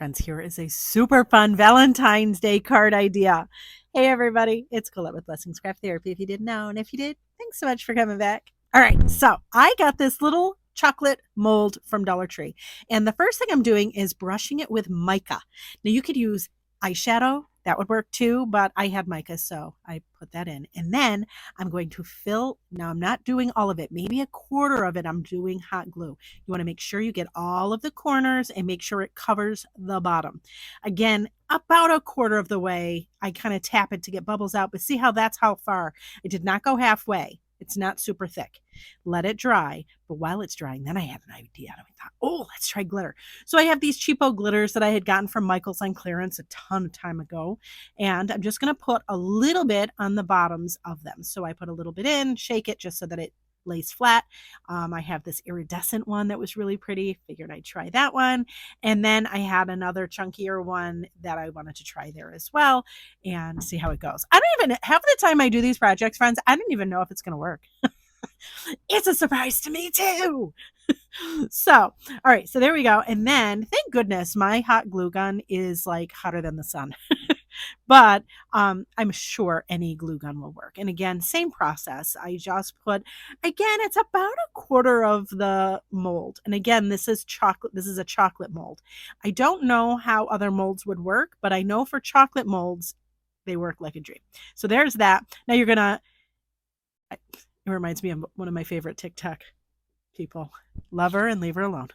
Friends, here is a super fun Valentine's Day card idea. Hey, everybody, it's Colette with Blessings Craft Therapy. If you didn't know, and if you did, thanks so much for coming back. All right, so I got this little chocolate mold from Dollar Tree. And the first thing I'm doing is brushing it with mica. Now, you could use eyeshadow. That would work too, but I had mica, so I put that in. And then I'm going to fill. Now, I'm not doing all of it. Maybe a quarter of it I'm doing hot glue. You want to make sure you get all of the corners and make sure it covers the bottom. Again, about a quarter of the way, I kind of tap it to get bubbles out, but see that's how far. I did not go halfway. It's not super thick. Let it dry. But while it's drying, then I had an idea. And I thought, oh, let's try glitter. So I have these cheapo glitters that I had gotten from Michael's on clearance a ton of time ago. And I'm just going to put a little bit on the bottoms of them. So I put a little bit in, shake it just so that it lays flat. I have this iridescent one that was really pretty. Figured I'd try that one. And then I had another chunkier one that I wanted to try there as well and see how it goes. I don't even, half the time I do these projects, friends, I don't even know if it's going to work. It's a surprise to me too. So, all right, so there we go. And then thank goodness my hot glue gun is like hotter than the sun. But I'm sure any glue gun will work. And again, same process. I just put, again, it's about a quarter of the mold. And again, this is chocolate. This is a chocolate mold. I don't know how other molds would work, but I know for chocolate molds, they work like a dream. So there's that. Now you're going to, it reminds me of one of my favorite TikTok people. Love her and leave her alone.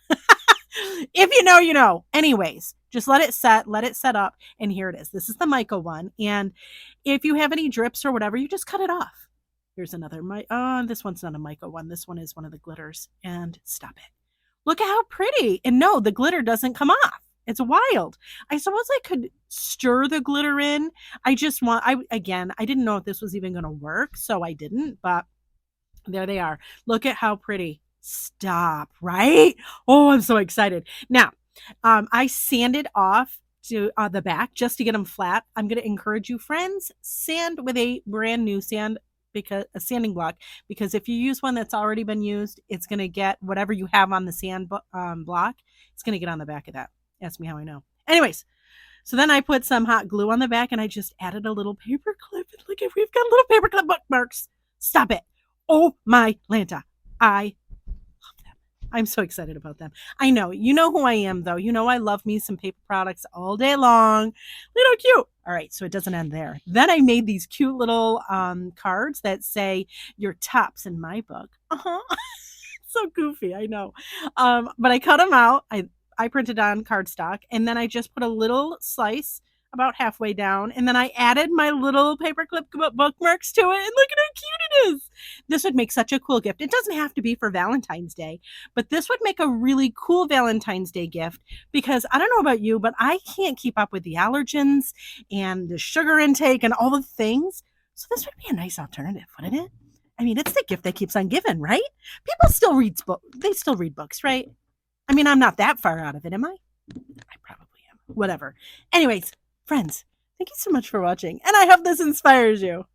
If you know, you know. Anyways, just let it set up. And here it is. This is the mica one. And if you have any drips or whatever, you just cut it off. Here's another. This one's not a mica one. This one is one of the glitters. And stop it. Look at how pretty. And no, the glitter doesn't come off. It's wild. I suppose I could stir the glitter in. I didn't know if this was even going to work, so I didn't. But there they are. Look at how pretty. Stop, right? Oh, I'm so excited. Now, I sanded off to the back just to get them flat. I'm going to encourage you, friends, sand with a brand new a sanding block, because if you use one that's already been used, it's going to get whatever you have on the sand block. It's going to get on the back of that. Ask me how I know. Anyways, so then I put some hot glue on the back and I just added a little paper clip. And look, we've got little paperclip bookmarks. Stop it. Oh my Lanta. I'm so excited about them. I know. You know who I am, though. You know I love me some paper products all day long. Little cute. All right, so it doesn't end there. Then I made these cute little cards that say, your tops in my book. So goofy, I know. But I cut them out. I printed on cardstock, and then I just put a little slice about halfway down, and then I added my little paperclip bookmarks to it, and look at how cute it is. This would make such a cool gift. It doesn't have to be for Valentine's Day, but this would make a really cool Valentine's Day gift, because I don't know about you, but I can't keep up with the allergens and the sugar intake and all the things. So this would be a nice alternative, wouldn't it? I mean, it's the gift that keeps on giving, right? People still read books. They still read books, right? I mean, I'm not that far out of it, am I? I probably am. Whatever. Anyways, friends, thank you so much for watching, and I hope this inspires you.